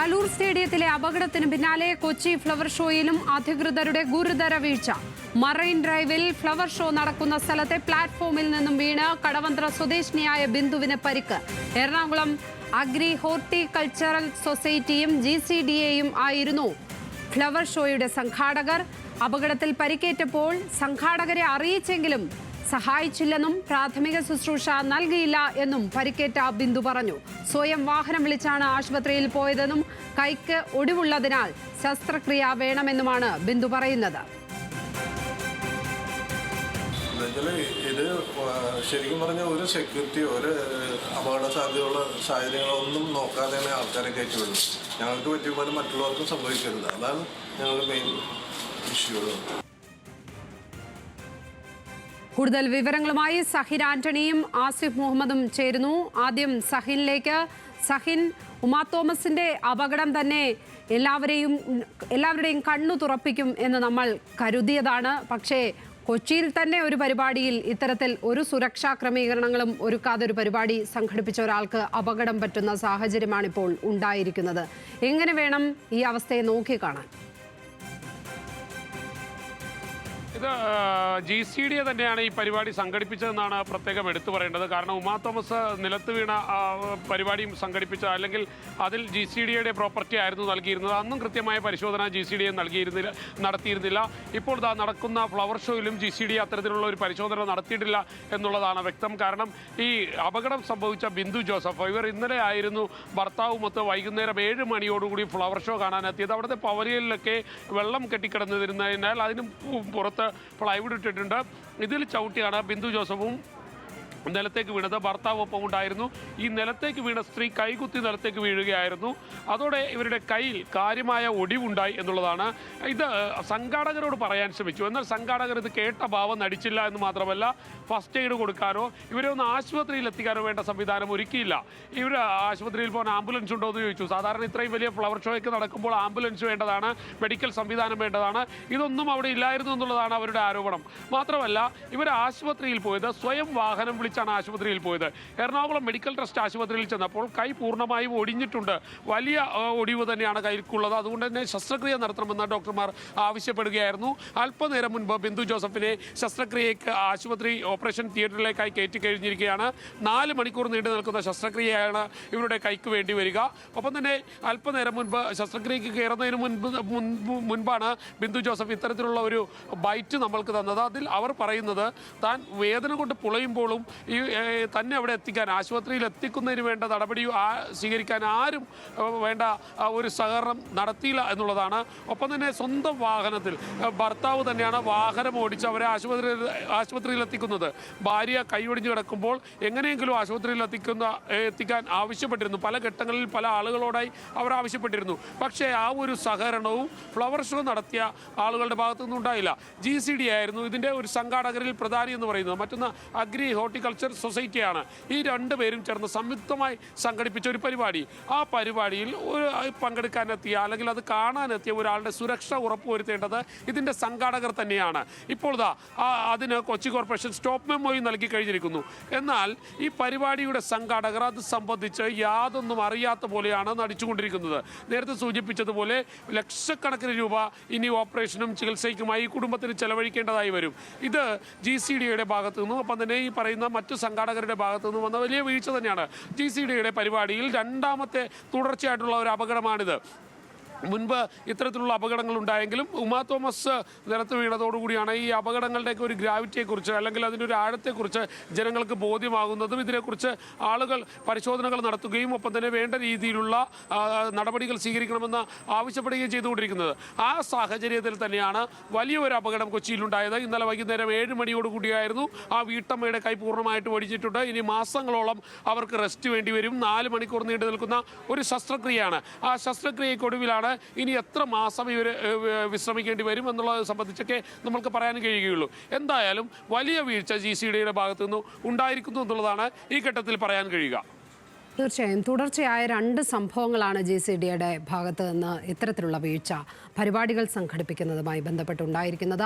കലൂർ സ്റ്റേഡിയത്തിലെ അപകടത്തിന് പിന്നാലെ കൊച്ചി ഫ്ലവർ ഷോയിലും അധികൃതരുടെ ഗുരുതര വീഴ്ച. മറൈൻ ഡ്രൈവിൽ ഫ്ലവർ ഷോ നടക്കുന്ന സ്ഥലത്തെ പ്ലാറ്റ്ഫോമിൽ നിന്നും വീണ് കടവന്ത്ര സ്വദേശിനിയായ ബിന്ദുവിന് പരിക്ക്. എറണാകുളം അഗ്രി ഹോർട്ടികൾച്ചറൽ സൊസൈറ്റിയും GCDAയും ആയിരുന്നു ഫ്ലവർ ഷോയുടെ സംഘാടകർ. അപകടത്തിൽ പരിക്കേറ്റപ്പോൾ സംഘാടകരെ അറിയിച്ചെങ്കിലും സഹായിച്ചില്ലെന്നും പ്രാഥമിക ശുശ്രൂഷ നൽകിയില്ല എന്നും പരിക്കേറ്റ ബിന്ദു പറഞ്ഞു. സ്വയം വാഹനം വിളിച്ചാണ് ആശുപത്രിയിൽ പോയതെന്നും കൈക്ക് ഒടിവുള്ളതിനാൽ ശസ്ത്രക്രിയ വേണമെന്നുമാണ് ബിന്ദു പറയുന്നത്. ഇത് ശരിക്കും പറഞ്ഞാൽ ഒരു സെക്യൂരിറ്റി ഒരു അപകട സാധ്യതയുള്ള സാഹചര്യങ്ങളൊന്നും നോക്കാതെയാണ് ആൾക്കാരെ കയറ്റിവിടുന്നത്. ഞങ്ങൾക്ക് പറ്റിയ പോലെ മറ്റുള്ളവർക്കും സംഭവിക്കരുത്. അതാണ് ഞങ്ങളുടെ മെയിൻ ഇഷ്യൂ. കൂടുതൽ വിവരങ്ങളുമായി സഹിൻ ആന്റണിയും ആസിഫ് മുഹമ്മദും ചേരുന്നു. ആദ്യം സഹിനിലേക്ക്. സഹിൻ, ഉമാ തോമസിന്റെ അപകടം തന്നെ എല്ലാവരുടെയും കണ്ണു തുറപ്പിക്കും എന്ന് നമ്മൾ കരുതിയതാണ്. പക്ഷേ കൊച്ചിയിൽ തന്നെ ഒരു പരിപാടിയിൽ ഇത്തരത്തിൽ ഒരു സുരക്ഷാ ക്രമീകരണങ്ങളും ഒരുക്കാതെ ഒരു പരിപാടി സംഘടിപ്പിച്ച ഒരാൾക്ക് അപകടം പറ്റുന്ന സാഹചര്യമാണ് ഇപ്പോൾ ഉണ്ടായിരിക്കുന്നത്. എങ്ങനെ വേണം ഈ അവസ്ഥയെ നോക്കിക്കാണാൻ? ഇത് GCDA തന്നെയാണ് ഈ പരിപാടി സംഘടിപ്പിച്ചതെന്നാണ് പ്രത്യേകം എടുത്തു പറയേണ്ടത്. കാരണം ഉമാ തോമസ് നിലത്ത് വീണ പരിപാടിയും സംഘടിപ്പിച്ച അല്ലെങ്കിൽ അതിൽ GCDAയുടെ പ്രോപ്പർട്ടി ആയിരുന്നു നൽകിയിരുന്നത്. അന്നും കൃത്യമായ പരിശോധന GCDA നടത്തിയിരുന്നില്ല. ഇപ്പോൾ നടക്കുന്ന ഫ്ലവർ ഷോയിലും GCDA അത്തരത്തിലുള്ള ഒരു പരിശോധന നടത്തിയിട്ടില്ല എന്നുള്ളതാണ് വ്യക്തം. കാരണം ഈ അപകടം സംഭവിച്ച ബിന്ദു ജോസഫ് ഇവർ ഇന്നലെ ആയിരുന്നു ഭർത്താവുമൊത്ത് വൈകുന്നേരം 7 മണിയോടുകൂടി ഫ്ലവർ ഷോ കാണാനെത്തിയത്. അവിടുത്തെ പവലിയനിലൊക്കെ വെള്ളം കെട്ടിക്കിടന്നിരുന്നതിനാൽ അതിനും പുറത്ത് പ്ലൈവുഡ് ഇട്ടിട്ടുണ്ട്. ഇതിൽ ചവിട്ടിയാണ് ബിന്ദു ജോസഫും നിലത്തേക്ക് വീണത്. ഭർത്താവ് ഒപ്പം ഉണ്ടായിരുന്നു. ഈ നിലത്തേക്ക് വീണ സ്ത്രീ കൈകുത്തി നിലത്തേക്ക് വീഴുകയായിരുന്നു. അതോടെ ഇവരുടെ കയ്യിൽ കാര്യമായ ഒടിവുണ്ടായി എന്നുള്ളതാണ്. ഇത് സംഘാടകരോട് പറയാൻ ശ്രമിച്ചു. എന്നാൽ സംഘാടകർ ഇത് കേട്ട ഭാവം നടിച്ചില്ല എന്ന് മാത്രമല്ല ഫസ്റ്റ് എയ്ഡ് കൊടുക്കാനോ ഇവരെ ഒന്ന് ആശുപത്രിയിൽ എത്തിക്കാനോ വേണ്ട സംവിധാനം ഒരുക്കിയില്ല. ഇവർ ആശുപത്രിയിൽ പോകാൻ ആംബുലൻസ് ഉണ്ടോ എന്ന് ചോദിച്ചു. സാധാരണ ഇത്രയും വലിയ ഫ്ലവർ ഷോയ്ക്ക് നടക്കുമ്പോൾ ആംബുലൻസ് വേണ്ടതാണ്, മെഡിക്കൽ സംവിധാനം വേണ്ടതാണ്. ഇതൊന്നും അവിടെ ഇല്ലായിരുന്നു എന്നുള്ളതാണ് അവരുടെ ആരോപണം. മാത്രമല്ല ഇവർ ആശുപത്രിയിൽ പോയത് സ്വയം വാഹനം വിളിച്ച് ആശുപത്രിയിൽ പോയത്. എറണാകുളം മെഡിക്കൽ ട്രസ്റ്റ് ആശുപത്രിയിൽ ചെന്നപ്പോൾ കൈ പൂർണ്ണമായും ഒടിഞ്ഞിട്ടുണ്ട്. വലിയ ഒടിവ് തന്നെയാണ് കൈക്കുള്ളത്. അതുകൊണ്ട് തന്നെ ശസ്ത്രക്രിയ നടത്തണമെന്ന് ഡോക്ടർമാർ ആവശ്യപ്പെടുകയായിരുന്നു. അല്പനേരം മുൻപ് ബിന്ദു ജോസഫിനെ ശസ്ത്രക്രിയയ്ക്ക് ആശുപത്രി ഓപ്പറേഷൻ തിയേറ്ററിലേക്കായി കയറ്റി കഴിഞ്ഞിരിക്കുകയാണ്. 4 മണിക്കൂർ നീണ്ടു നിൽക്കുന്ന ശസ്ത്രക്രിയയാണ് ഇവരുടെ കൈക്ക് വേണ്ടി വരിക. ഒപ്പം തന്നെ അല്പനേരം മുൻപ് ശസ്ത്രക്രിയയ്ക്ക് കയറുന്നതിന് മുൻപാണ് ബിന്ദു ജോസഫ് ഇത്തരത്തിലുള്ള ഒരു ബൈറ്റ് നമ്മൾക്ക് തന്നത്. അതിൽ അവർ പറയുന്നത് താൻ വേദന കൊണ്ട് പുളയുമ്പോഴും ഈ തന്നെ അവിടെ എത്തിക്കാൻ ആശുപത്രിയിൽ എത്തിക്കുന്നതിന് വേണ്ട നടപടി സ്വീകരിക്കാൻ ആരും വേണ്ട ഒരു സഹകരണം നടത്തിയില്ല എന്നുള്ളതാണ്. ഒപ്പം തന്നെ സ്വന്തം വാഹനത്തിൽ ഭർത്താവ് തന്നെയാണ് വാഹനം ഓടിച്ച് അവരെ ആശുപത്രിയിൽ എത്തിക്കുന്നത്. ഭാര്യ കൈയൊടിഞ്ഞ് കിടക്കുമ്പോൾ എങ്ങനെയെങ്കിലും ആശുപത്രിയിൽ എത്തിക്കാൻ ആവശ്യപ്പെട്ടിരുന്നു. പല ഘട്ടങ്ങളിൽ പല ആളുകളോടായി അവർ ആവശ്യപ്പെട്ടിരുന്നു. പക്ഷേ ആ ഒരു സഹകരണവും ഫ്ലവർ ഷോ നടത്തിയ ആളുകളുടെ ഭാഗത്തു നിന്നും ഉണ്ടായില്ല. GCDA ആയിരുന്നു ഇതിൻ്റെ ഒരു സംഘാടകരിൽ പ്രധാനി എന്ന് പറയുന്നത്. മറ്റൊന്ന് അഗ്രി ഹോർട്ടികൾച്ചർ സൊസൈറ്റിയാണ്. ഈ 2 പേരും ചേർന്ന് സംയുക്തമായി സംഘടിപ്പിച്ച ഒരു പരിപാടി. ആ പരിപാടിയിൽ പങ്കെടുക്കാനെത്തിയ അല്ലെങ്കിൽ അത് കാണാനെത്തിയ ഒരാളുടെ സുരക്ഷ ഉറപ്പുവരുത്തേണ്ടത് ഇതിൻ്റെ സംഘാടകർ തന്നെയാണ്. ഇപ്പോൾ അതിന് കൊച്ചി കോർപ്പറേഷൻ സ്റ്റോപ്പ് മെമ്മോയും നൽകി കഴിഞ്ഞിരിക്കുന്നു. എന്നാൽ ഈ പരിപാടിയുടെ സംഘാടകർ അത് സംബന്ധിച്ച് യാതൊന്നും അറിയാത്ത പോലെയാണ് നടിച്ചുകൊണ്ടിരിക്കുന്നത്. നേരത്തെ സൂചിപ്പിച്ചതുപോലെ ലക്ഷക്കണക്കിന് രൂപ ഇനി ഓപ്പറേഷനും ചികിത്സയ്ക്കുമായി കുടുംബത്തിന് ചെലവഴിക്കേണ്ടതായി വരും. ഇത് GCDAയുടെ ഭാഗത്തു നിന്നും ഒപ്പം തന്നെ ഈ പറയുന്ന മറ്റു സംഘാടകരുടെ ഭാഗത്തു നിന്നും വന്ന വലിയ വീഴ്ച തന്നെയാണ്. GCDAയുടെ പരിപാടിയിൽ 2ാമത്തെ തുടർച്ചയായിട്ടുള്ള ഒരു അപകടമാണിത്. മുൻപ് ഇത്തരത്തിലുള്ള അപകടങ്ങൾ ഉണ്ടായെങ്കിലും ഉമാ തോമസ് നിലത്ത് വീണതോടുകൂടിയാണ് ഈ അപകടങ്ങളുടെയൊക്കെ ഒരു ഗ്രാവിറ്റിയെക്കുറിച്ച് അല്ലെങ്കിൽ അതിൻ്റെ ഒരു ആഴത്തെക്കുറിച്ച് ജനങ്ങൾക്ക് ബോധ്യമാകുന്നതും ഇതിനെക്കുറിച്ച് ആളുകൾ പരിശോധനകൾ നടത്തുകയും ഒപ്പം തന്നെ വേണ്ട രീതിയിലുള്ള നടപടികൾ സ്വീകരിക്കണമെന്ന് ആവശ്യപ്പെടുകയും ചെയ്തുകൊണ്ടിരിക്കുന്നത്. ആ സാഹചര്യത്തിൽ തന്നെയാണ് വലിയൊരു അപകടം കൊച്ചിയിലുണ്ടായത്. ഇന്നലെ വൈകുന്നേരം 7 മണിയോടുകൂടിയായിരുന്നു. ആ വീട്ടമ്മയുടെ കൈ പൂർണ്ണമായിട്ട് ഒടിഞ്ഞിട്ടുണ്ട്. ഇനി മാസങ്ങളോളം അവർക്ക് റെസ്റ്റ് വേണ്ടി വരും. 4 മണിക്കൂർ നീണ്ടു നിൽക്കുന്ന ഒരു ശസ്ത്രക്രിയയാണ്. ആ ശസ്ത്രക്രിയക്കൊടുവിലാണ് ഇനി എത്ര മാസം ഇവർ വിശ്രമിക്കേണ്ടി വരും എന്നുള്ളത് സംബന്ധിച്ചൊക്കെ നമുക്ക് പറയാൻ കഴിയുകയുള്ളൂ. എന്തായാലും വലിയ വീഴ്ച GCDAയുടെ ഭാഗത്തു നിന്ന് ഉണ്ടായിരിക്കുന്നു എന്നുള്ളതാണ് ഈ ഘട്ടത്തിൽ പറയാൻ കഴിയുക. തീർച്ചയായും തുടർച്ചയായ 2 സംഭവങ്ങളാണ് GCDAയുടെ ഭാഗത്ത് നിന്ന് ഇത്തരത്തിലുള്ള വീഴ്ച പരിപാടികൾ സംഘടിപ്പിക്കുന്നതുമായി ബന്ധപ്പെട്ടുണ്ടായിരിക്കുന്നത്.